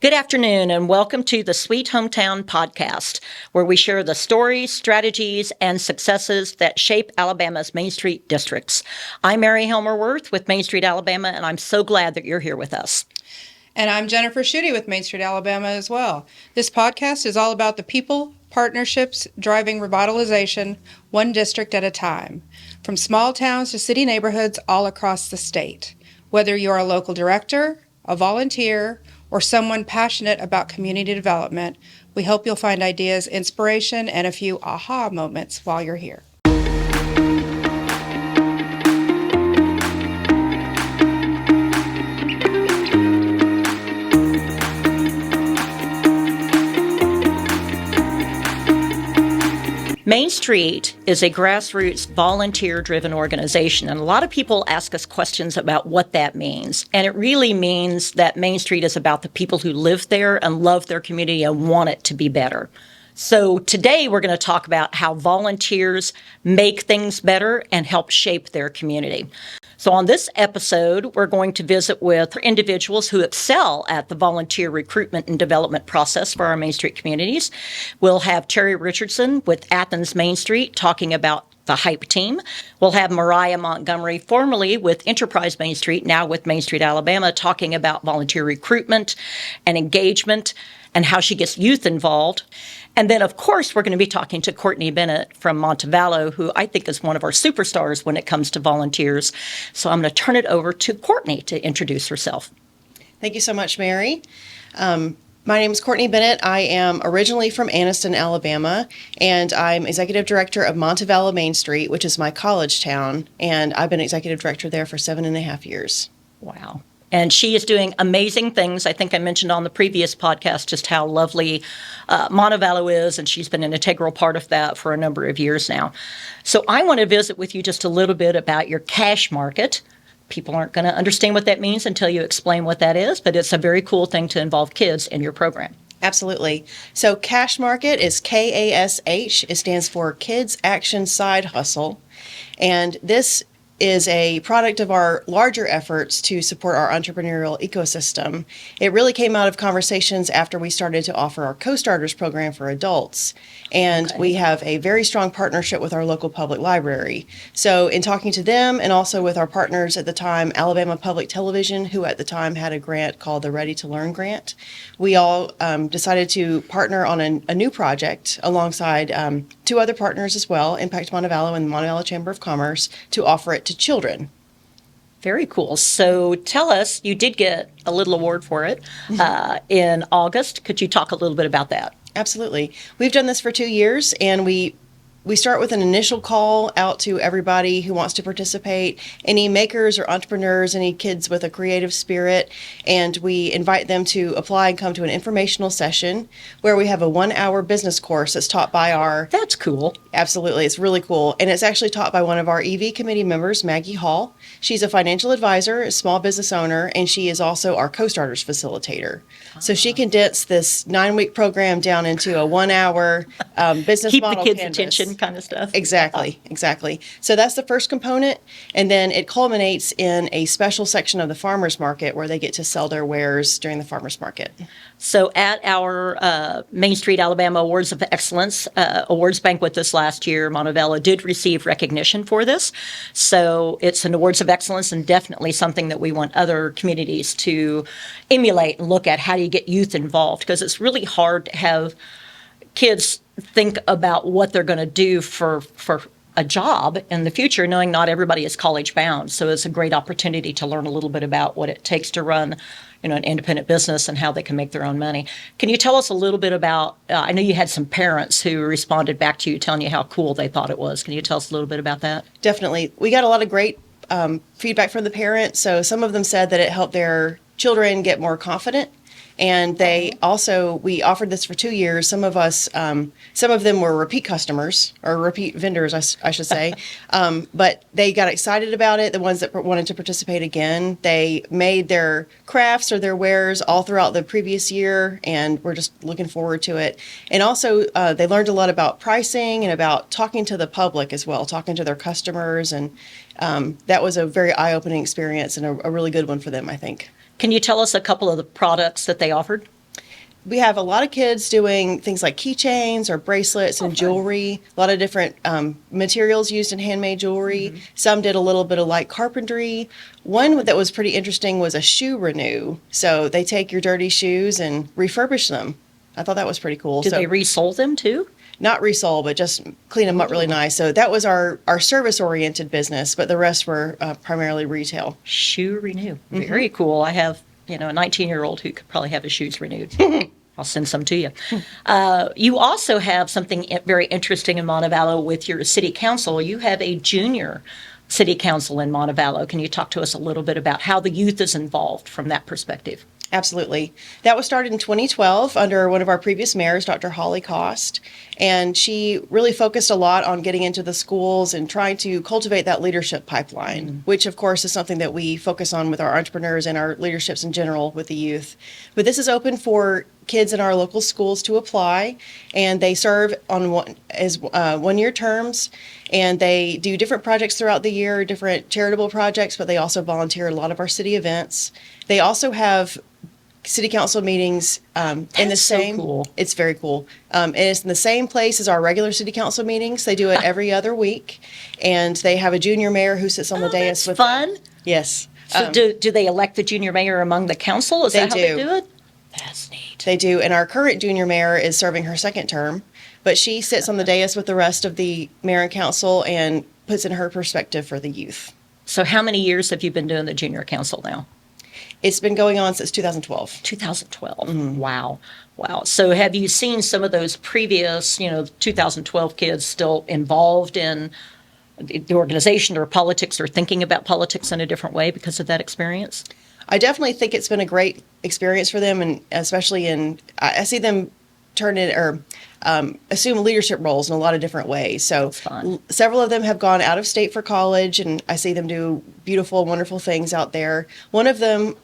Good afternoon, and welcome to the Sweet Hometown Podcast, where we share the stories, strategies, and successes that shape Alabama's Main Street districts. I'm Mary Helmer-Worth with Main Street Alabama, and I'm so glad that you're here with us. And I'm Jennifer Schutte with Main Street Alabama as well. This podcast is all about the people, partnerships, driving revitalization, one district at a time, from small towns to city neighborhoods all across the state. Whether you're a local director, a volunteer, or someone passionate about community development, we hope you'll find ideas, inspiration, and a few aha moments while you're here. Main Street is a grassroots, volunteer-driven organization, and a lot of people ask us questions about what that means. And it really means that Main Street is about the people who live there and love their community and want it to be better. So today we're going to talk about how volunteers make things better and help shape their community. So on this episode, we're going to visit with individuals who excel at the volunteer recruitment and development process for our Main Street communities. We'll have Terry Richardson with Athens Main Street talking about the HYPE team. We'll have Mariah Montgomery, formerly with Enterprise Main Street, now with Main Street Alabama, talking about volunteer recruitment and engagement and how she gets youth involved. And then, of course, we're going to be talking to Courtney Bennett from Montevallo, who I think is one of our superstars when it comes to volunteers. So I'm going to turn it over to Courtney to introduce herself. Thank you so much, Mary. My name is Courtney Bennett. I am originally from Anniston, Alabama, and I'm executive director of Montevallo Main Street, which is my college town, and I've been executive director there for 7.5 years. Wow. And she is doing amazing things. I think I mentioned on the previous podcast just how lovely Montevallo is, and she's been an integral part of that for a number of years now. So I want to visit with you just a little bit about your cash market. People aren't going to understand what that means until you explain what that is, but it's a very cool thing to involve kids in your program. Absolutely. So Cash Market is KASH. It stands for Kids Action Side Hustle. And this is a product of our larger efforts to support our entrepreneurial ecosystem. It really came out of conversations after we started to offer our Co-Starters program for adults. And we have a very strong partnership with our local public library. So in talking to them and also with our partners at the time, Alabama Public Television, who at the time had a grant called the Ready to Learn grant, we all decided to partner on a new project alongside two other partners as well, Impact Montevallo and the Montevallo Chamber of Commerce, to offer it to children. Very cool. So tell us, you did get a little award for it in August. Could you talk a little bit about that? Absolutely. We've done this for 2 years, and we start with an initial call out to everybody who wants to participate, any makers or entrepreneurs, any kids with a creative spirit, and we invite them to apply and come to an informational session where we have a 1-hour business course that's taught by our... That's cool. Absolutely. It's really cool. And it's actually taught by one of our EV committee members, Maggie Hall. She's a financial advisor, a small business owner, and she is also our Co-Starters facilitator. So she condensed this 9-week program down into a 1-hour business Keep model the kids' canvas. attention kind of stuff. Exactly. So that's the first component. And then it culminates in a special section of the farmers market where they get to sell their wares during the farmers market. So at our Main Street Alabama Awards of Excellence awards banquet this last year, Montevallo did receive recognition for this. So it's an Awards of Excellence and definitely something that we want other communities to emulate and look at. How do you get youth involved? Because it's really hard to have kids think about what they're going to do for a job in the future, knowing not everybody is college bound. So it's a great opportunity to learn a little bit about what it takes to run, an independent business and how they can make their own money. Can you tell us a little bit about, I know you had some parents who responded back to you telling you how cool they thought it was. Can you tell us a little bit about that? Definitely. We got a lot of great feedback from the parents. So some of them said that it helped their children get more confident. And we offered this for 2 years. Some of them were repeat customers or repeat vendors, I should say. But they got excited about it. The ones that wanted to participate again, they made their crafts or their wares all throughout the previous year, and we're just looking forward to it. And also, they learned a lot about pricing and about talking to the public as well, talking to their customers. And that was a very eye-opening experience and a really good one for them, I think. Can you tell us a couple of the products that they offered? we have a lot of kids doing things like keychains or bracelets and jewelry, a lot of different materials used in handmade jewelry. Some did a little bit of light carpentry. One that was pretty interesting was a shoe renew. So they take your dirty shoes and refurbish them. I thought that was pretty cool. Do they resole them too? Not resole, but just clean them up really nice. So that was our service-oriented business, but the rest were primarily retail. Shoe renew. Very cool. I have, a 19-year-old who could probably have his shoes renewed. I'll send some to you. You also have something very interesting in Montevallo with your city council. You have a junior city council in Montevallo. Can you talk to us a little bit about how the youth is involved from that perspective? Absolutely. That was started in 2012 under one of our previous mayors, Dr. Holly Cost, and she really focused a lot on getting into the schools and trying to cultivate that leadership pipeline, which of course is something that we focus on with our entrepreneurs and our leaderships in general with the youth. But this is open for kids in our local schools to apply, and they serve on one-year terms, and they do different projects throughout the year, different charitable projects, but they also volunteer at a lot of our city events. They also have city council meetings in the same. So cool. It's very cool. And it's in the same place as our regular city council meetings. They do it every other week, and they have a junior mayor who sits on the dais That's with fun. them. Yes. So do they elect the junior mayor among the council? Is that how they do. do it? That's neat. They do, and our current junior mayor is serving her second term, but she sits on the dais with the rest of the mayor and council and puts in her perspective for the youth. So how many years have you been doing the junior council now? It's been going on since 2012. 2012. Wow. So have you seen some of those previous, 2012 kids still involved in the organization or politics or thinking about politics in a different way because of that experience? I definitely think it's been a great experience for them, and especially I see them turn in or assume leadership roles in a lot of different ways. So several of them have gone out of state for college, and I see them do beautiful, wonderful things out there. One of them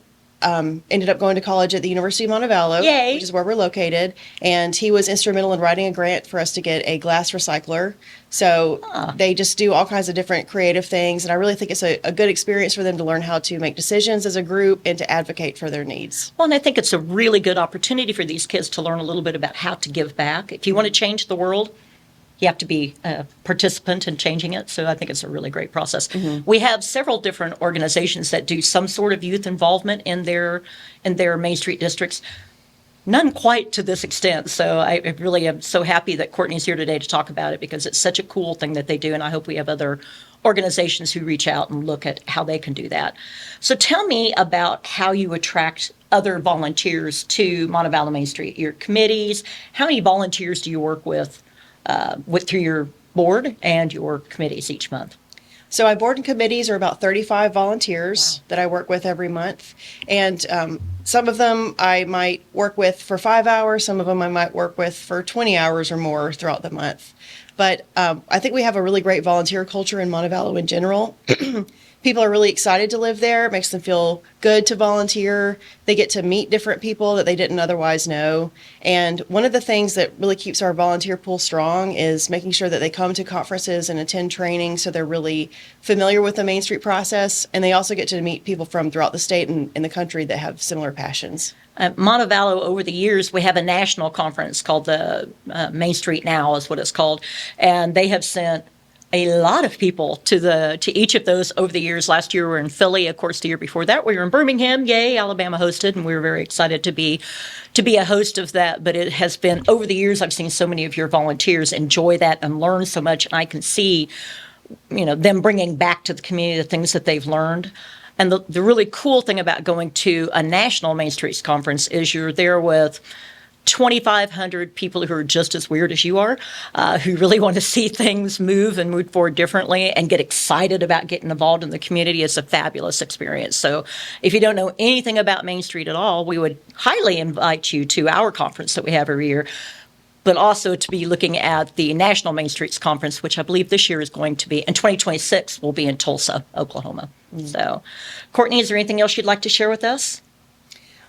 ended up going to college at the University of Montevallo, Yay. which is where we're located, and he was instrumental in writing a grant for us to get a glass recycler. So they just do all kinds of different creative things, and I really think it's a good experience for them to learn how to make decisions as a group and to advocate for their needs. Well, and I think it's a really good opportunity for these kids to learn a little bit about how to give back. If you want to change the world, you have to be a participant in changing it. So I think it's a really great process. We have several different organizations that do some sort of youth involvement in their Main Street districts. None quite to this extent. So I really am so happy that Courtney's here today to talk about it because it's such a cool thing that they do. And I hope we have other organizations who reach out and look at how they can do that. So tell me about how you attract other volunteers to Montevallo Main Street, your committees. How many volunteers do you work with through your board and your committees each month? So my board and committees are about 35 volunteers that I work with every month. And some of them I might work with for 5 hours. Some of them I might work with for 20 hours or more throughout the month. But I think we have a really great volunteer culture in Montevallo in general. People are really excited to live there. It makes them feel good to volunteer. They get to meet different people that they didn't otherwise know. And one of the things that really keeps our volunteer pool strong is making sure that they come to conferences and attend training so they're really familiar with the Main Street process. And they also get to meet people from throughout the state and in the country that have similar passions. Montevallo, over the years, we have a national conference called the Main Street Now is what it's called. And they have sent a lot of people to each of those over the years. Last year we were in Philly. Of course, the year before that we were in Birmingham. Yay, Alabama hosted, and we were very excited to be a host of that. But it has been over the years. I've seen so many of your volunteers enjoy that and learn so much, and I can see, them bringing back to the community the things that they've learned. And the really cool thing about going to a national Main Streets conference is you're there with 2,500 people who are just as weird as you are, who really want to see things move and move forward differently and get excited about getting involved in the community. It's a fabulous experience. So if you don't know anything about Main Street at all, we would highly invite you to our conference that we have every year, but also to be looking at the National Main Streets Conference, which I believe this year is going to be, in 2026, will be in Tulsa, Oklahoma. So, Courtney, is there anything else you'd like to share with us?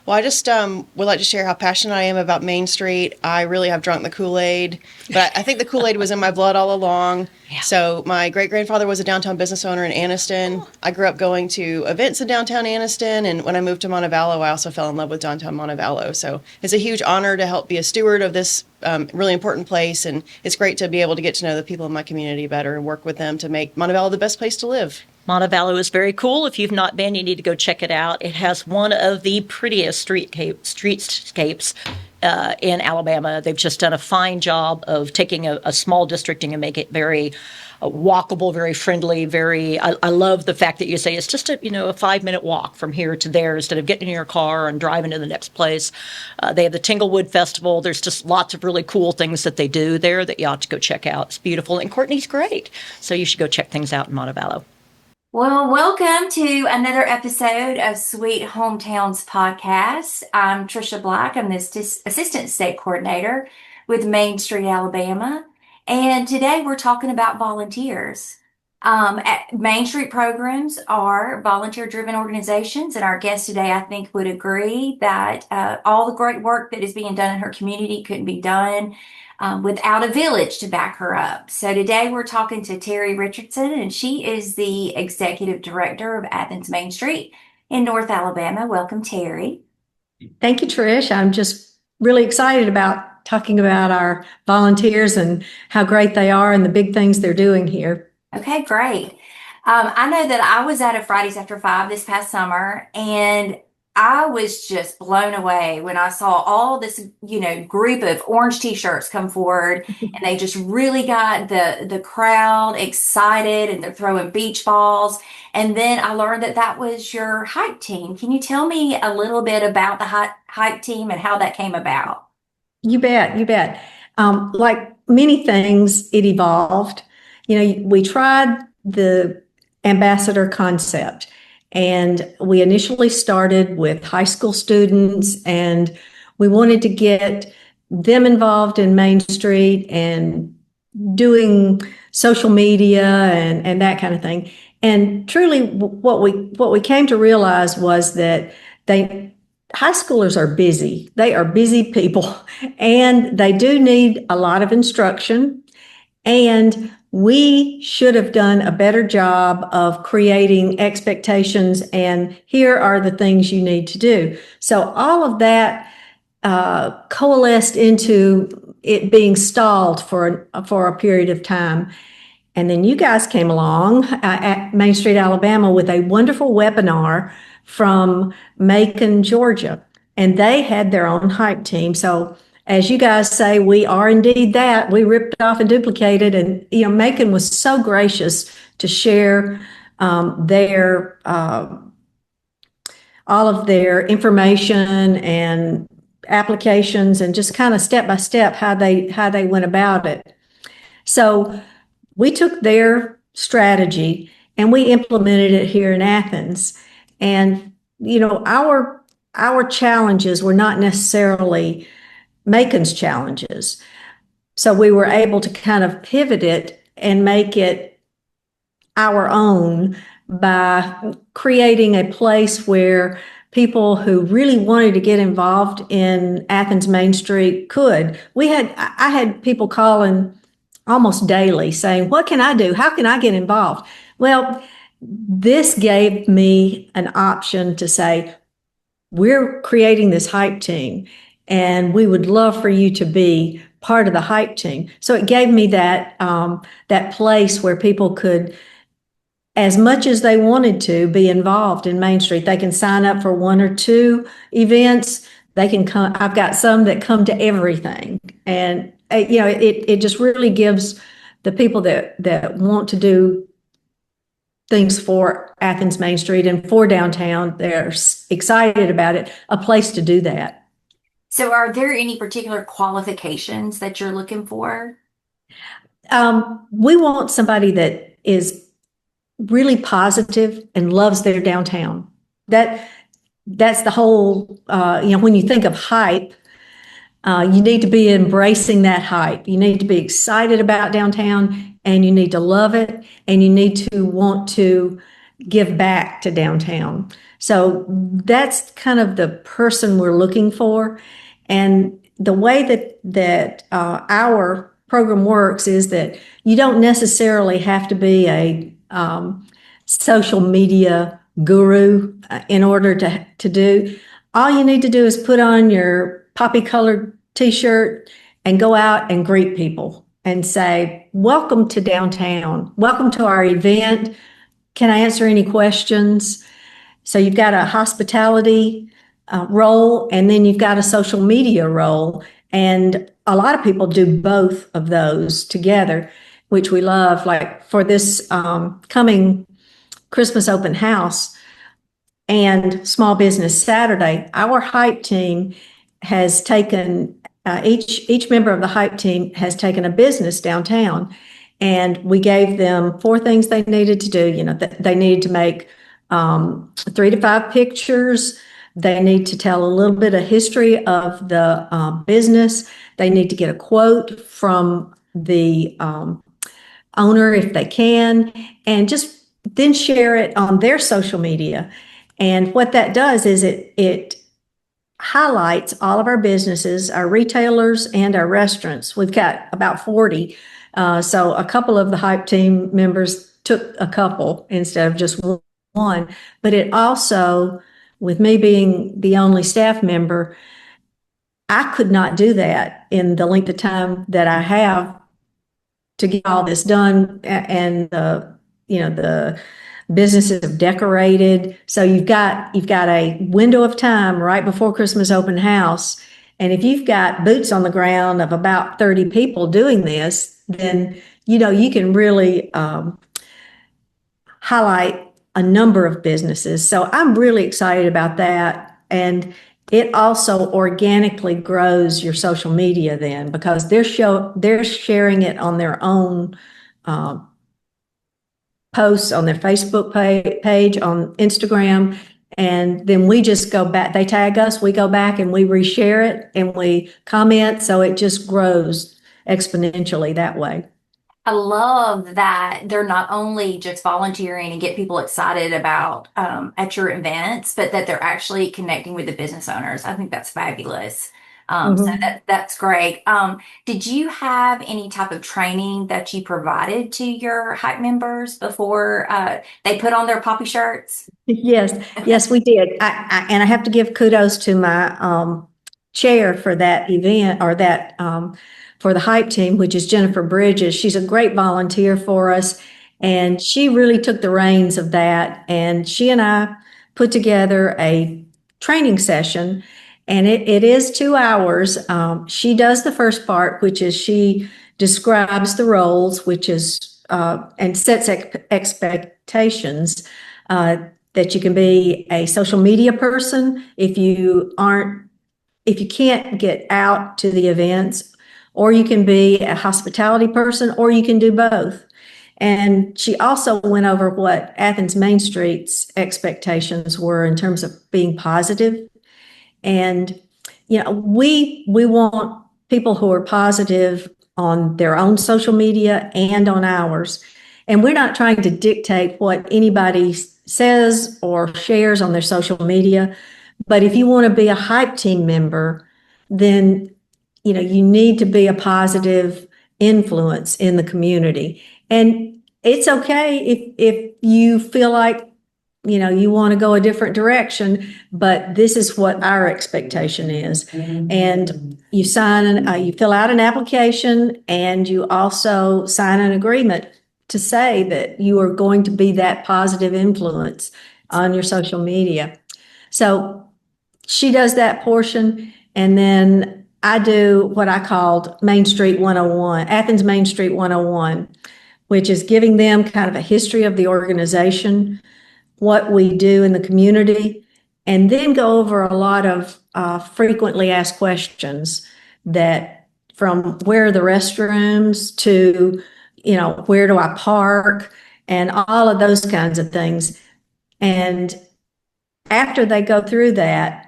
Well, I just would like to share how passionate I am about Main Street. I really have drunk the Kool-Aid, but I think the Kool-Aid was in my blood all along. Yeah. So my great-grandfather was a downtown business owner in Anniston. I grew up going to events in downtown Anniston, and when I moved to Montevallo, I also fell in love with downtown Montevallo. So it's a huge honor to help be a steward of this really important place, and it's great to be able to get to know the people in my community better and work with them to make Montevallo the best place to live. Montevallo is very cool. If you've not been, you need to go check it out. It has one of the prettiest streetscapes in Alabama. They've just done a fine job of taking a small district and make it very walkable, very friendly, very. I love the fact that you say it's just a 5-minute walk from here to there instead of getting in your car and driving to the next place. They have the Tinglewood Festival. There's just lots of really cool things that they do there that you ought to go check out. It's beautiful, and Courtney's great, so you should go check things out in Montevallo. Well, welcome to another episode of Sweet Hometowns Podcast. I'm Trisha Black. I'm the Assistant State Coordinator with Main Street, Alabama. And today we're talking about volunteers. Main Street programs are volunteer-driven organizations, and our guest today, I think, would agree that all the great work that is being done in her community couldn't be done without a village to back her up. So today we're talking to Terry Richardson, and she is the Executive Director of Athens Main Street in North Alabama. Welcome, Terry. Thank you, Trish. I'm just really excited about talking about our volunteers and how great they are and the big things they're doing here. Okay, great. I know that I was at a Fridays After 5 this past summer, and I was just blown away when I saw all this, group of orange t-shirts come forward, and they just really got the crowd excited, and they're throwing beach balls. And then I learned that was your hike team. Can you tell me a little bit about the hike team and how that came about? You bet, you bet. Like many things, it evolved. We tried the ambassador concept. And we initially started with high school students, and we wanted to get them involved in Main Street and doing social media and that kind of thing. And truly, what we came to realize was that high schoolers are busy. They are busy people, and they do need a lot of instruction. And we should have done a better job of creating expectations, and here are the things you need to do. So all of that coalesced into it being stalled for a period of time. And then you guys came along at Main Street, Alabama, with a wonderful webinar from Macon, Georgia, and they had their own hike team. So as you guys say, we are indeed that. We ripped off and duplicated, and Macon was so gracious to share their all of their information and applications, and just kind of step by step how they went about it. So we took their strategy and we implemented it here in Athens. And our challenges were not necessarily Macon's challenges. So we were able to kind of pivot it and make it our own by creating a place where people who really wanted to get involved in Athens Main Street could. I had people calling almost daily saying, "What can I do? How can I get involved?" Well, this gave me an option to say, we're creating this hype team, and we would love for you to be part of the hype team. So it gave me that place where people could, as much as they wanted to, be involved in Main Street. They can sign up for 1 or 2 events. They can come. I've got some that come to everything, and it just really gives the people that want to do things for Athens Main Street and for downtown, they're excited about it, a place to do that. So are there any particular qualifications that you're looking for? We want somebody that is really positive and loves their downtown. That's the whole, when you think of hype, you need to be embracing that hype. You need to be excited about downtown, and you need to love it, and you need to want to give back to downtown. So that's kind of the person we're looking for. And the way that our program works is that you don't necessarily have to be a social media guru in order to do. All you need to do is put on your poppy colored t-shirt and go out and greet people and say, welcome to downtown. Welcome to our event. Can I answer any questions? So you've got a hospitality role, and then you've got a social media role. And a lot of people do both of those together, which we love. Like for this coming Christmas open house and Small Business Saturday, our hype team has taken each member of the hype team has taken a business downtown, and we gave them 4 things they needed to do. You know, they needed to make 3 to 5 pictures. They need to tell a little bit of history of the business. They need to get a quote from the owner if they can, and just then share it on their social media. And what that does is it highlights all of our businesses, our retailers, and our restaurants. We've got about 40. So a couple of the hype team members took a couple instead of just one. But it also, with me being the only staff member, I could not do that in the length of time that I have to get all this done. And the businesses have decorated. So you've got a window of time right before Christmas open house. And if you've got boots on the ground of about 30 people doing this, then, you can really highlight a number of businesses. So I'm really excited about that. And it also organically grows your social media then, because they're sharing it on their own posts on their Facebook page, on Instagram, and then we just go back. They tag us, we go back and we reshare it and we comment. So it just grows exponentially that way. I love that they're not only just volunteering and get people excited about at your events, but that they're actually connecting with the business owners. I think that's fabulous. So that's great. Did you have any type of training that you provided to your hype members before they put on their poppy shirts? Yes, we did. And I have to give kudos to my chair for that event, or that for the hype team, which is Jennifer Bridges. She's a great volunteer for us, and she really took the reins of that. And she and I put together a training session, and it is 2 hours. She does the first part, which is she describes the roles, which is and sets expectations that you can be a social media person if you can't get out to the events, or you can be a hospitality person, or you can do both. And she also went over what Athens Main Street's expectations were in terms of being positive. And, we want people who are positive on their own social media and on ours. And we're not trying to dictate what anybody says or shares on their social media. But if you want to be a hype team member, then you need to be a positive influence in the community. And it's okay if you feel like, you want to go a different direction, but this is what our expectation is. And you you fill out an application, and you also sign an agreement to say that you are going to be that positive influence on your social media. So she does that portion, and then I do what I called Main Street 101, Athens Main Street 101, which is giving them kind of a history of the organization, what we do in the community, and then go over a lot of frequently asked questions, that from where are the restrooms to, where do I park, and all of those kinds of things. And after they go through that,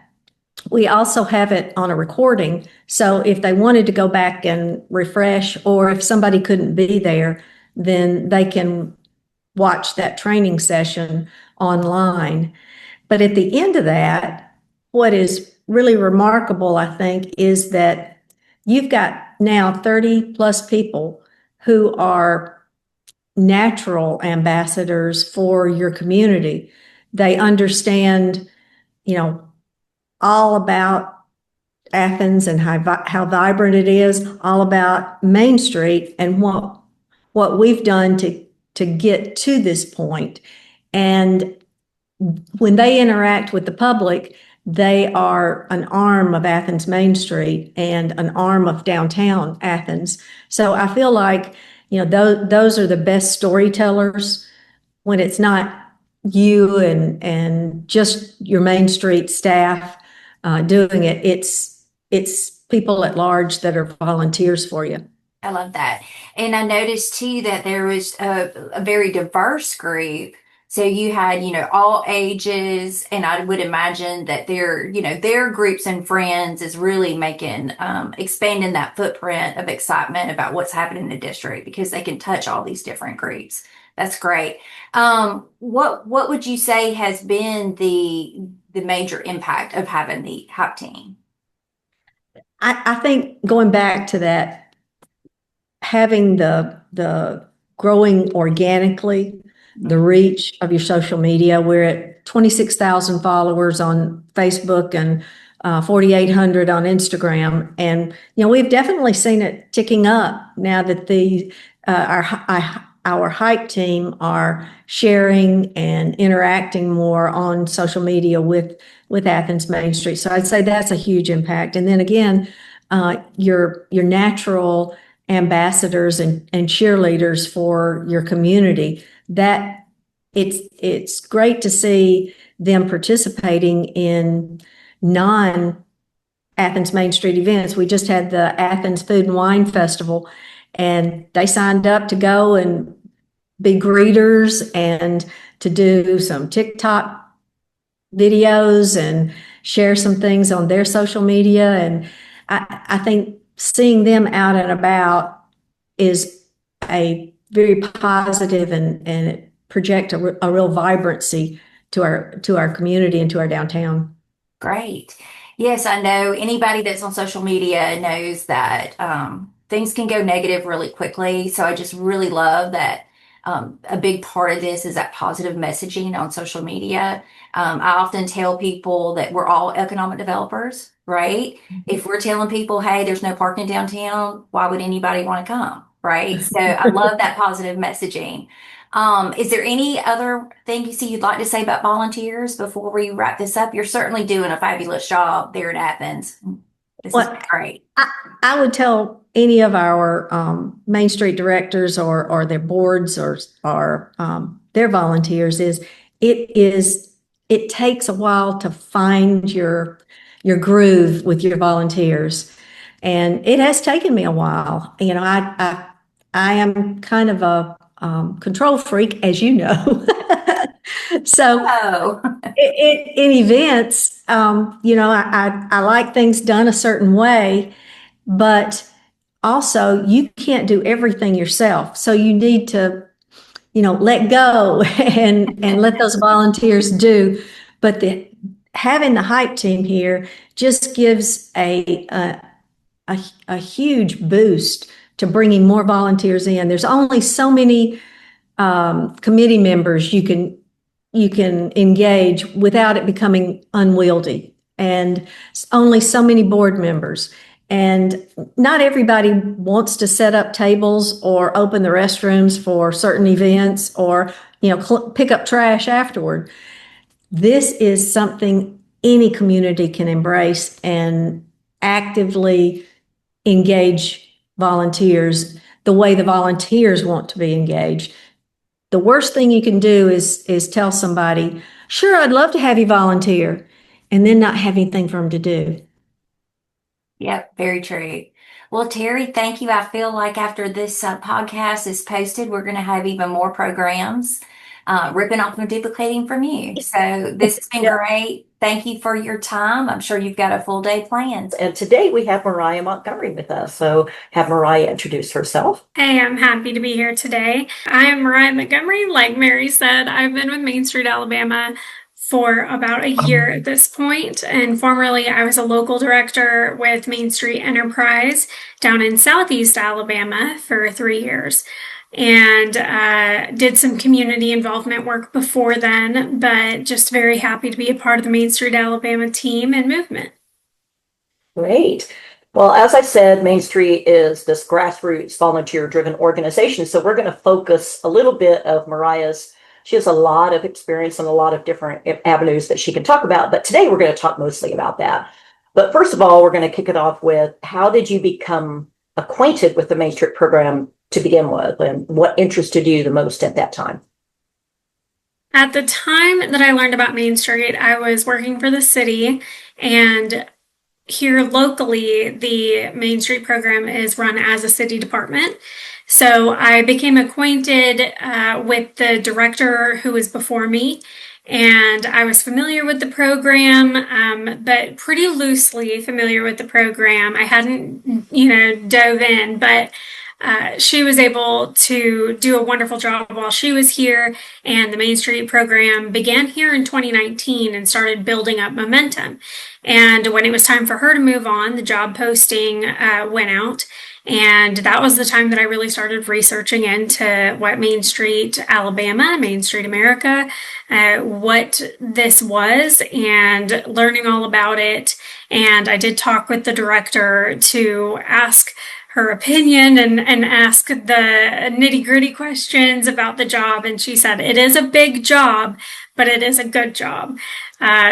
we also have it on a recording. So if they wanted to go back and refresh, or if somebody couldn't be there, then they can watch that training session online. But at the end of that, what is really remarkable, I think, is that you've got now 30 plus people who are natural ambassadors for your community. They understand, all about Athens and how vibrant it is, all about Main Street and what we've done to get to this point. And when they interact with the public, they are an arm of Athens Main Street and an arm of downtown Athens. So I feel like, those are the best storytellers when it's not you and just your Main Street staff doing it. It's people at large that are volunteers for you. I love that. And I noticed too that there was a very diverse group. So you had, all ages, and I would imagine that their groups and friends is really making, expanding that footprint of excitement about what's happening in the district because they can touch all these different groups. That's great. What would you say has been the major impact of having the HOP team? I think going back to that, having the growing organically, the reach of your social media. We're at 26,000 followers on Facebook and 4,800 on Instagram. And, we've definitely seen it ticking up now that our hike team are sharing and interacting more on social media with Athens Main Street. So I'd say that's a huge impact. And then again, your natural ambassadors and cheerleaders for your community, that it's great to see them participating in non-Athens Main Street events. We just had the Athens Food and Wine Festival, and they signed up to go and be greeters and to do some TikTok videos and share some things on their social media. And I think seeing them out and about is a very positive and it project a real vibrancy to our community and to our downtown. Great. Yes, I know anybody that's on social media knows that things can go negative really quickly. So I just really love that a big part of this is that positive messaging on social media. I often tell people that we're all economic developers, right? If we're telling people, hey, there's no parking downtown, why would anybody want to come, right? So I love that positive messaging. Is there any other thing you see you'd like to say about volunteers before we wrap this up? You're certainly doing a fabulous job there in Athens. This is great. I would tell any of our Main Street directors or their boards or their volunteers it takes a while to find your groove with your volunteers, and it has taken me a while. I am kind of a control freak, as you know. So in events, I like things done a certain way, but also you can't do everything yourself. So you need to, let go and let those volunteers do. But having the hype team here just gives a huge boost to bringing more volunteers in. There's only so many committee members you can engage without it becoming unwieldy, and only so many board members. And not everybody wants to set up tables or open the restrooms for certain events or, pick up trash afterward. This is something any community can embrace and actively engage volunteers the way the volunteers want to be engaged. The worst thing you can do is tell somebody, sure, I'd love to have you volunteer, and then not have anything for them to do. Yep, very true. Well, Terry, thank you. I feel like after this podcast is posted, we're going to have even more programs ripping off and duplicating from you. So this has been great. Thank you for your time. I'm sure you've got a full day planned. And today we have Mariah Montgomery with us. So have Mariah introduce herself. Hey, I'm happy to be here today. I am Mariah Montgomery. Like Mary said, I've been with Main Street Alabama for about a year at this point. And formerly, I was a local director with Main Street Enterprise down in Southeast Alabama for 3 years. And did some community involvement work before then, but just very happy to be a part of the Main Street Alabama team and movement. Great. Well, as I said, Main Street is this grassroots volunteer-driven organization. So we're going to focus a little bit of Mariah's. She has a lot of experience in a lot of different avenues that she can talk about, but today we're going to talk mostly about that. But first of all, we're going to kick it off with, how did you become acquainted with the Main Street program to begin with, and what interested you the most at that time? At the time that I learned about Main Street, I was working for the city, and here locally, the Main Street program is run as a city department. So I became acquainted with the director who was before me, and I was familiar with the program, but pretty loosely familiar with the program. I hadn't, dove in, but she was able to do a wonderful job while she was here, and the Main Street program began here in 2019 and started building up momentum. And when it was time for her to move on, the job posting went out, and that was the time that I really started researching into what Main Street Alabama, Main Street America, what this was, and learning all about it. And I did talk with the director to ask her opinion and ask the nitty-gritty questions about the job. And she said, it is a big job, but it is a good job.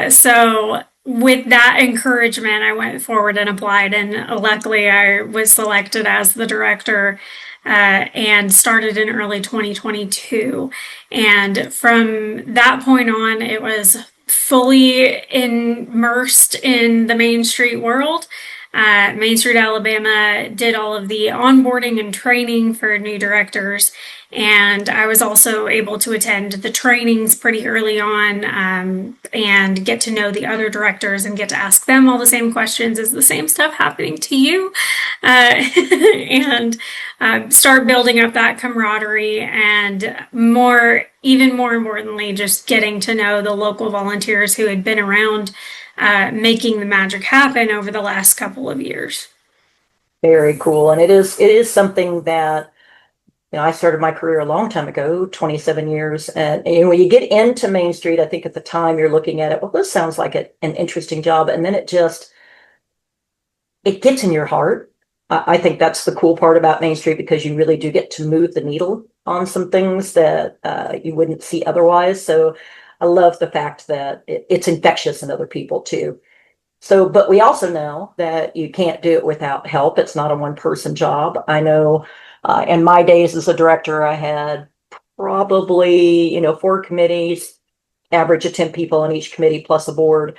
So with that encouragement, I went forward and applied. And luckily, I was selected as the director and started in early 2022. And from that point on, it was fully immersed in the Main Street world. Main Street Alabama did all of the onboarding and training for new directors, and I was also able to attend the trainings pretty early on and get to know the other directors and get to ask them all the same questions. Is the same stuff happening to you? And start building up that camaraderie, and even more importantly, just getting to know the local volunteers who had been around making the magic happen over the last couple of years. Very cool. And it is something that, I started my career a long time ago, 27 years. And when you get into Main Street, I think at the time you're looking at it, well, this sounds like an interesting job. And then it gets in your heart. I think that's the cool part about Main Street, because you really do get to move the needle on some things that you wouldn't see otherwise. So I love the fact that it's infectious in other people too. So, but we also know that you can't do it without help. It's not a one-person job. I know in my days as a director, I had probably, 4 committees, average of 10 people on each committee plus a board,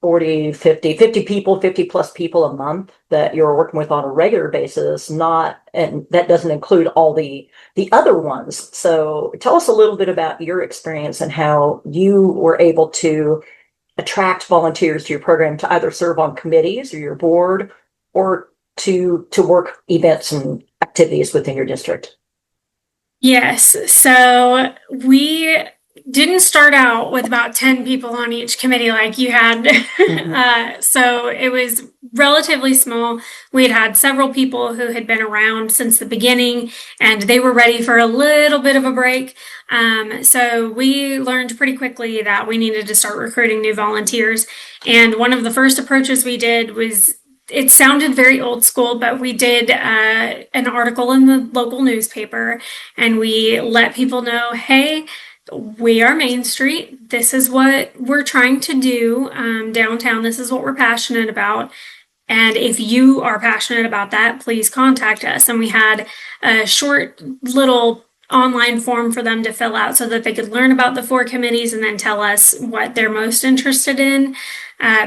40, 50 people, 50 plus people a month that you're working with on a regular basis, and that doesn't include all the other ones. So tell us a little bit about your experience and how you were able to attract volunteers to your program to either serve on committees or your board, or to work events and activities within your district. Yes. So we didn't start out with about 10 people on each committee like you had. Mm-hmm. So it was relatively small. We had several people who had been around since the beginning, and they were ready for a little bit of a break. So we learned pretty quickly that we needed to start recruiting new volunteers. And one of the first approaches we did was, it sounded very old school, but we did an article in the local newspaper, and we let people know, hey, we are Main Street. This is what we're trying to do downtown. This is what we're passionate about. And if you are passionate about that, please contact us. And we had a short little online form for them to fill out so that they could learn about the 4 committees and then tell us what they're most interested in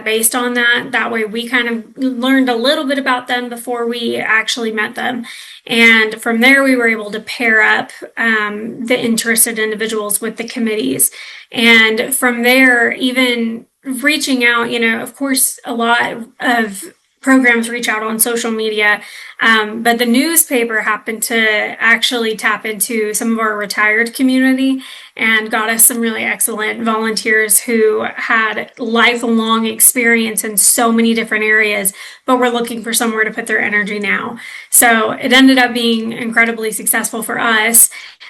based on that. That way we kind of learned a little bit about them before we actually met them. And from there, we were able to pair up the interested individuals with the committees. And from there, even reaching out, of course, a lot of programs reach out on social media. But the newspaper happened to actually tap into some of our retired community and got us some really excellent volunteers who had lifelong experience in so many different areas, but were looking for somewhere to put their energy now. So it ended up being incredibly successful for us.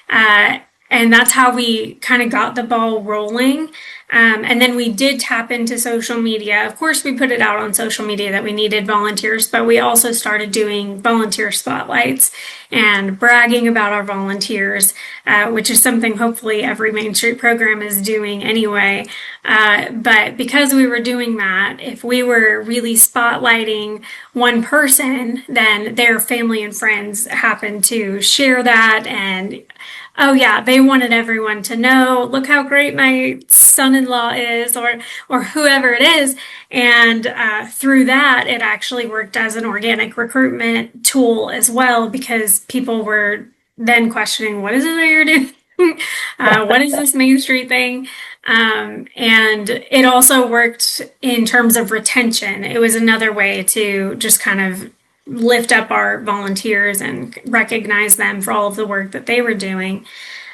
And that's how we kind of got the ball rolling. And then we did tap into social media. Of course, we put it out on social media that we needed volunteers, but we also started doing volunteer spotlights and bragging about our volunteers, which is something hopefully every Main Street program is doing anyway. But because we were doing that, if we were really spotlighting one person, then their family and friends happened to share that, and oh yeah, they wanted everyone to know, look how great my son-in-law is, or whoever it is. And through that, it actually worked as an organic recruitment tool as well, because people were then questioning, what is it that you're doing? What is this Main Street thing? And it also worked in terms of retention. It was another way to just kind of lift up our volunteers and recognize them for all of the work that they were doing.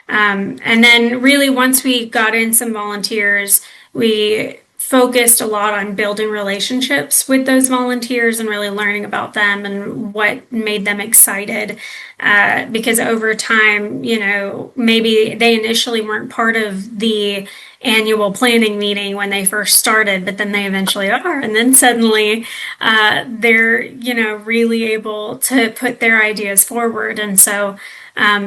And then really once we got in some volunteers, we focused a lot on building relationships with those volunteers and really learning about them and what made them excited. Because over time, maybe they initially weren't part of the annual planning meeting when they first started, but then they eventually are. And then suddenly they're, really able to put their ideas forward. And so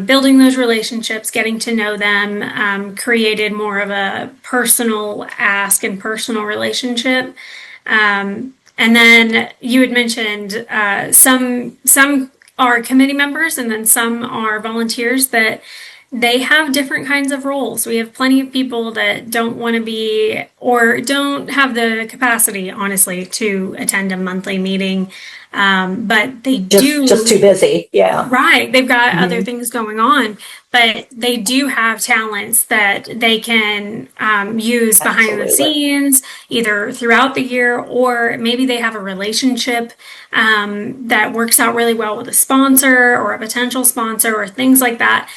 building those relationships, getting to know them, created more of a personal ask and personal relationship. And then you had mentioned some are committee members, and then some are volunteers that they have different kinds of roles. We have plenty of people that don't want to be or don't have the capacity, honestly, to attend a monthly meeting. But they do. Just too busy. Yeah. Right. They've got other things going on, but they do have talents that they can use behind the scenes, either throughout the year, or maybe they have a relationship that works out really well with a sponsor or a potential sponsor or things like that.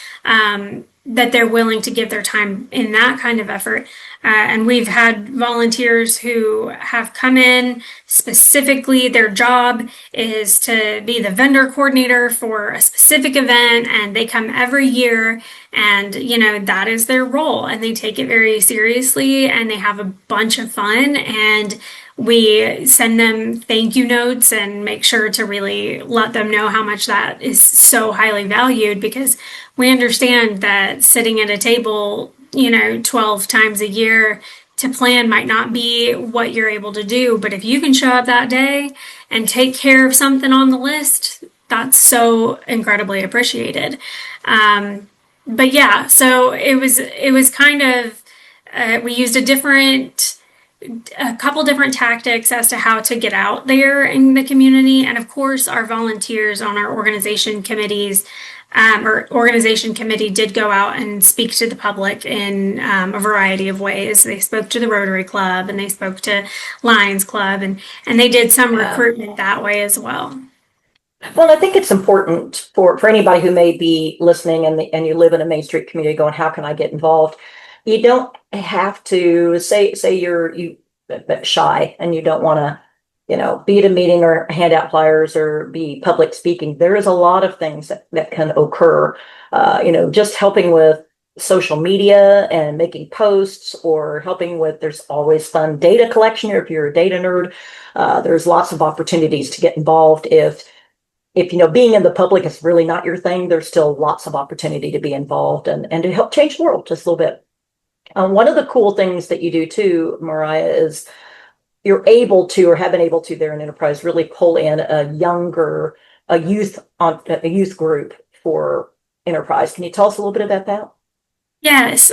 That they're willing to give their time in that kind of effort. And we've had volunteers who have come in specifically, their job is to be the vendor coordinator for a specific event, and they come every year, and that is their role, and they take it very seriously, and they have a bunch of fun, and we send them thank you notes and make sure to really let them know how much that is so highly valued, because we understand that sitting at a table 12 times a year to plan might not be what you're able to do, but if you can show up that day and take care of something on the list, that's so incredibly appreciated. But yeah, so it was kind of we used a couple different tactics as to how to get out there in the community. And of course, our volunteers on our organization committees or organization committee did go out and speak to the public in a variety of ways. They spoke to the Rotary Club, and they spoke to Lions Club, and they did some recruitment that way as well. Well, I think it's important for anybody who may be listening and you live in a Main Street community going, how can I get involved? You don't have to say you're shy and you don't want to, be at a meeting or hand out flyers or be public speaking. There is a lot of things that can occur, just helping with social media and making posts, or helping with, there's always fun data collection. If you're a data nerd, there's lots of opportunities to get involved. If being in the public is really not your thing, there's still lots of opportunity to be involved and to help change the world just a little bit. One of the cool things that you do too, Mariah, is you're able to, or have been able to there in Enterprise, really pull in a youth group for Enterprise. Can you tell us a little bit about that? Yes,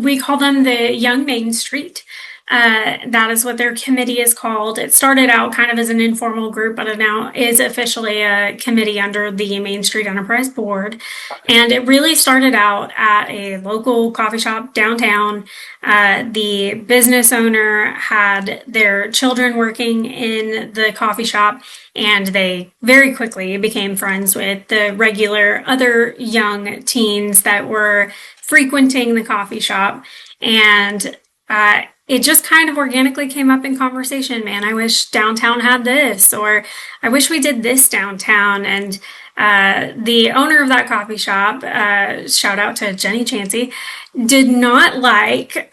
we call them the Young Main Street. That is what their committee is called. It started out kind of as an informal group, but it now is officially a committee under the Main Street Enterprise Board. And it really started out at a local coffee shop downtown. The business owner had their children working in the coffee shop, and they very quickly became friends with the regular other young teens that were frequenting the coffee shop. And it just kind of organically came up in conversation. Man, I wish downtown had this, or I wish we did this downtown. And the owner of that coffee shop, shout out to Jenny Chansey, did not like,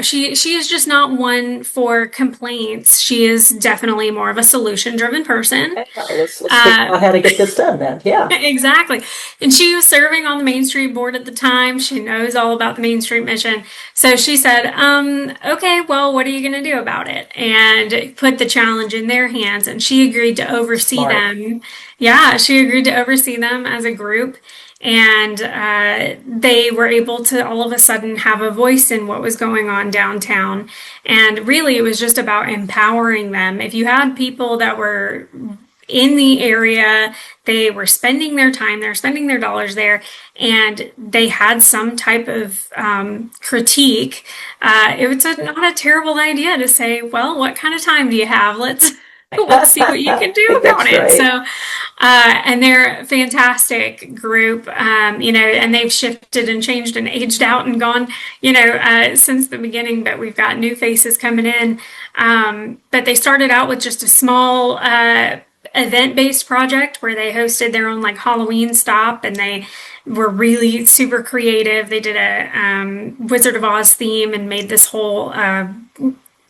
she is just not one for complaints. She is definitely more of a solution-driven person. Okay, let's figure out how to get this done then. Yeah. Exactly. And she was serving on the Main Street Board at the time. She knows all about the Main Street mission. So she said, okay, well, what are you going to do about it? And put the challenge in their hands. And she agreed to oversee them. Yeah, she agreed to oversee them as a group. And they were able to all of a sudden have a voice in what was going on downtown. And really, it was just about empowering them. If you had people that were in the area, they were spending their time there, spending their dollars there, and they had some type of critique, it was not a terrible idea to say, well, what kind of time do you have? Let's see what you can do about it. Right. So, and they're a fantastic group, and they've shifted and changed and aged out and gone, since the beginning, but we've got new faces coming in. But they started out with just a small event-based project where they hosted their own like Halloween stop, and they were really super creative. They did a Wizard of Oz theme and made this whole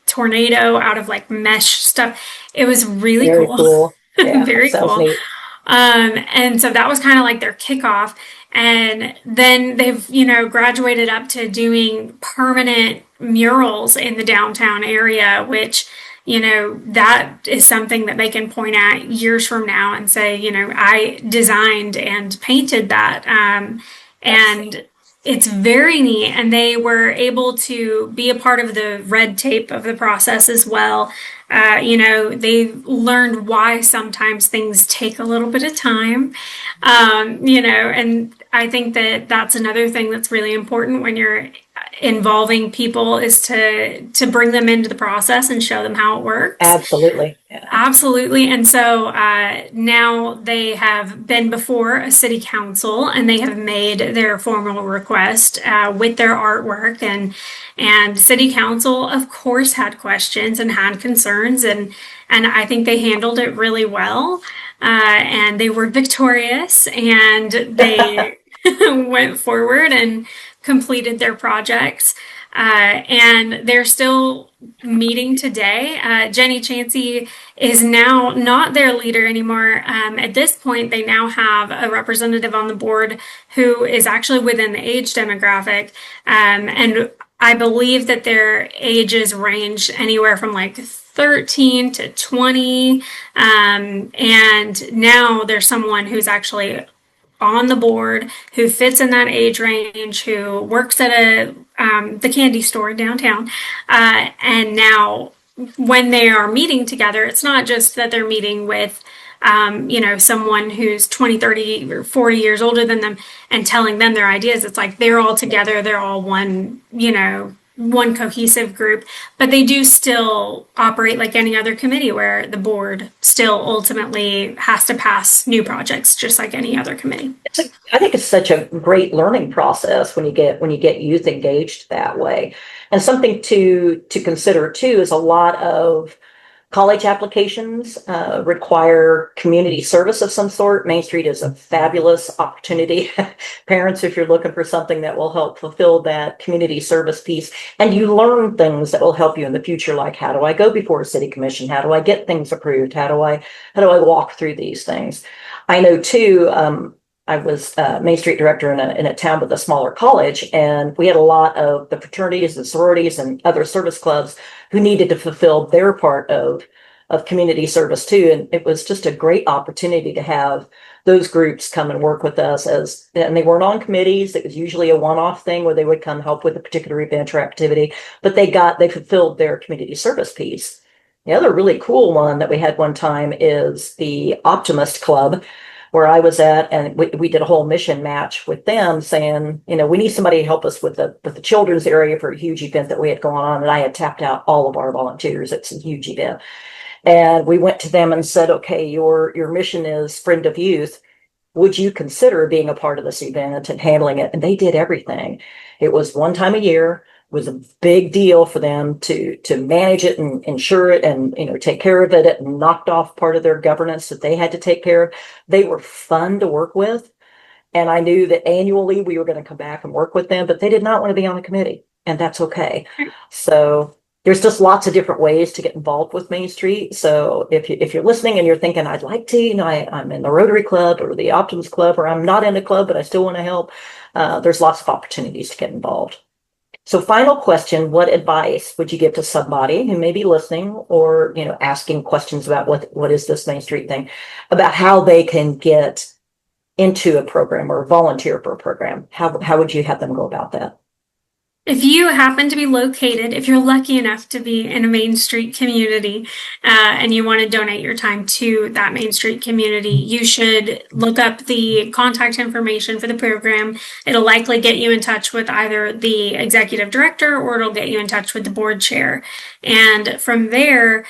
tornado out of like mesh stuff. It was really cool. Yeah, very cool. Neat. And so that was kind of like their kickoff. And then they've, graduated up to doing permanent murals in the downtown area, which, that is something that they can point at years from now and say, I designed and painted that. And it's very neat. And they were able to be a part of the red tape of the process as well. They learned why sometimes things take a little bit of time, and I think that that's another thing that's really important when you're involving people is to bring them into the process and show them how it works. Absolutely. Yeah. Absolutely. And so now they have been before a city council and they have made their formal request with their artwork, and city council, of course, had questions and had concerns, and I think they handled it really well. And they were victorious, and they went forward and completed their projects. And they're still meeting today. Jenny Chansey is now not their leader anymore. At this point, they now have a representative on the board who is actually within the age demographic. And I believe that their ages range anywhere from like 13 to 20. And now there's someone who's actually on the board who fits in that age range, who works at the candy store downtown. And now when they are meeting together, it's not just that they're meeting with someone who's 20, 30, or 40 years older than them and telling them their ideas. It's like they're all together, they're all one cohesive group, but they do still operate like any other committee where the board still ultimately has to pass new projects just like any other committee. I think it's such a great learning process when you get youth engaged that way. And something to consider too is a lot of college applications require community service of some sort. Main Street is a fabulous opportunity. Parents, if you're looking for something that will help fulfill that community service piece, and you learn things that will help you in the future, like how do I go before a city commission? How do I get things approved? How do I walk through these things? I know too, I was Main Street director in a town with a smaller college, and we had a lot of the fraternities and sororities and other service clubs who needed to fulfill their part of of community service too. And it was just a great opportunity to have those groups come and work with us and they weren't on committees. It was usually a one-off thing where they would come help with a particular event or activity, but they fulfilled their community service piece. The other really cool one that we had one time is the Optimist Club, where I was at, and we did a whole mission match with them saying, we need somebody to help us with the children's area for a huge event that we had going on. And I had tapped out all of our volunteers. It's a huge event. And we went to them and said, okay, your mission is friend of youth. Would you consider being a part of this event and handling it? And they did everything. It was one time a year. It was a big deal for them to manage it and ensure it and, take care of it. It knocked off part of their governance that they had to take care of. They were fun to work with. And I knew that annually we were going to come back and work with them, but they did not want to be on the committee, and that's okay. So there's just lots of different ways to get involved with Main Street. So if you're listening and you're thinking, I'd like to, I'm in the Rotary Club or the Optimist Club, or I'm not in a club, but I still want to help, there's lots of opportunities to get involved. So final question, what advice would you give to somebody who may be listening or, asking questions about what is this Main Street thing, about how they can get into a program or volunteer for a program? How would you have them go about that? If you happen to be located, if you're lucky enough to be in a Main Street community, and you want to donate your time to that Main Street community, you should look up the contact information for the program. It'll likely get you in touch with either the executive director or it'll get you in touch with the board chair. And from there,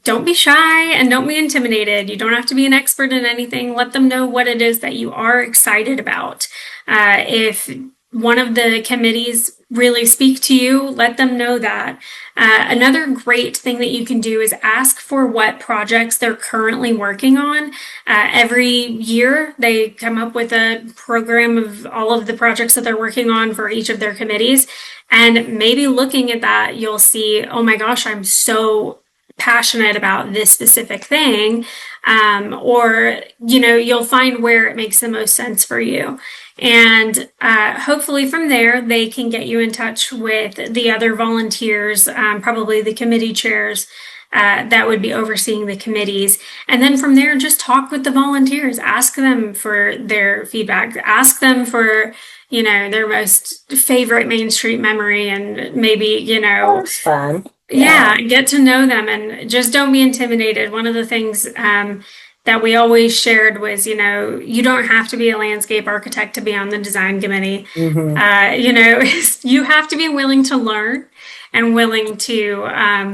don't be shy and don't be intimidated. You don't have to be an expert in anything. Let them know what it is that you are excited about. If one of the committees really speak to you, let them know that. Another great thing that you can do is ask for what projects they're currently working on. Every year they come up with a program of all of the projects that they're working on for each of their committees. And maybe looking at that, you'll see, oh my gosh, I'm so passionate about this specific thing. Or, you'll find where it makes the most sense for you. And hopefully from there, they can get you in touch with the other volunteers, probably the committee chairs that would be overseeing the committees. And then from there, just talk with the volunteers, ask them for their feedback, ask them for, their most favorite Main Street memory, and maybe, That's fun. Yeah, get to know them and just don't be intimidated. One of the things that we always shared was, you don't have to be a landscape architect to be on the design committee. Mm-hmm. You have to be willing to learn and willing to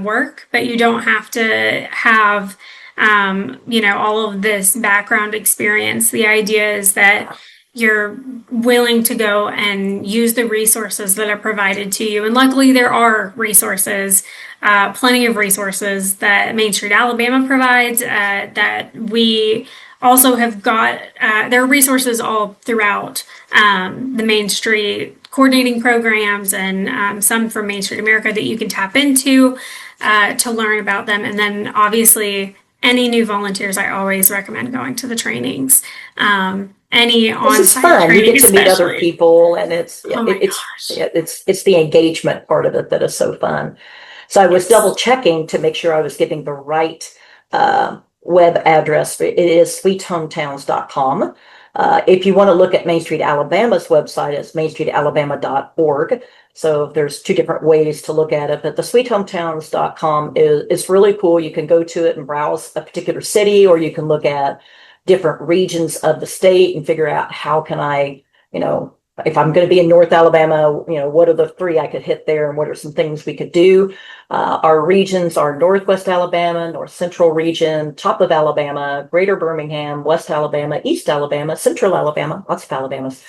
work, but you don't have to have, all of this background experience. The idea is that you're willing to go and use the resources that are provided to you. And luckily there are resources, plenty of resources that Main Street Alabama provides, that we also have got. There are resources all throughout the Main Street coordinating programs, and some from Main Street America that you can tap into to learn about them. And then obviously any new volunteers, I always recommend going to the trainings. Any on-site fun. You get to meet especially. other people, and it's gosh. it's the engagement part of it that is so fun. So I was double checking to make sure I was giving the right web address. It is sweethometowns.com. If you want to look at Main Street Alabama's website, it's mainstreetalabama.org. So there's two different ways to look at it, but the sweethometowns.com is really cool. You can go to it and browse a particular city, or you can look at different regions of the state and figure out how can I, if I'm going to be in North Alabama, what are the three I could hit there, and what are some things we could do? Our regions are Northwest Alabama, North Central region, top of Alabama, Greater Birmingham, West Alabama, East Alabama, Central Alabama, lots of Alabamas,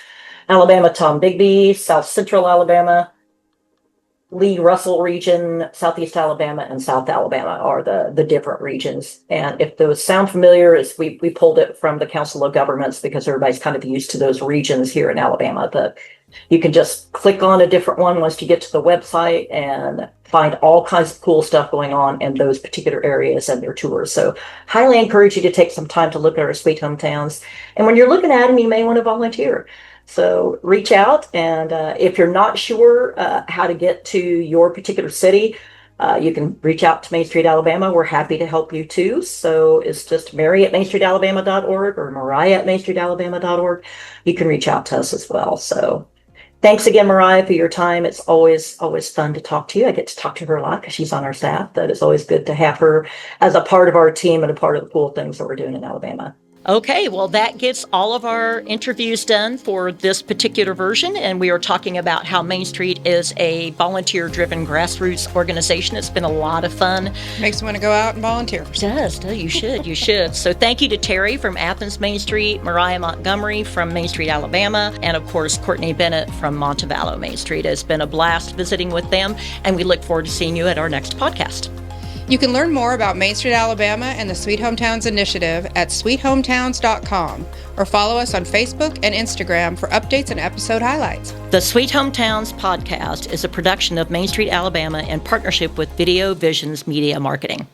Alabama, Tom Bigby, South Central Alabama, Lee Russell region, Southeast Alabama, and South Alabama are the different regions. And if those sound familiar, we pulled it from the Council of Governments because everybody's kind of used to those regions here in Alabama. But you can just click on a different one once you get to the website and find all kinds of cool stuff going on in those particular areas and their tours. So highly encourage you to take some time to look at our Sweet Hometowns. And when you're looking at them, you may want to volunteer. So reach out, and if you're not sure how to get to your particular city, You can reach out to Main Street Alabama. We're happy to help you too. So it's just Mary@MainStreetAlabama.org or Mariah@MainStreetAlabama.org. You can reach out to us as well. So thanks again, Mariah, for your time. It's always fun to talk to you. I get to talk to her a lot because she's on our staff. That is always good to have her as a part of our team and a part of the cool things that we're doing in Alabama. Okay, well, that gets all of our interviews done for this particular version, and we are talking about how Main Street is a volunteer-driven grassroots organization. It's been a lot of fun. Makes me want to go out and volunteer. It does. You should. So thank you to Terry from Athens Main Street, Mariah Montgomery from Main Street, Alabama, and of course, Courtney Bennett from Montevallo Main Street. It's been a blast visiting with them, and we look forward to seeing you at our next podcast. You can learn more about Main Street, Alabama and the Sweet Hometowns Initiative at sweethometowns.com or follow us on Facebook and Instagram for updates and episode highlights. The Sweet Hometowns podcast is a production of Main Street, Alabama in partnership with Video Visions Media Marketing.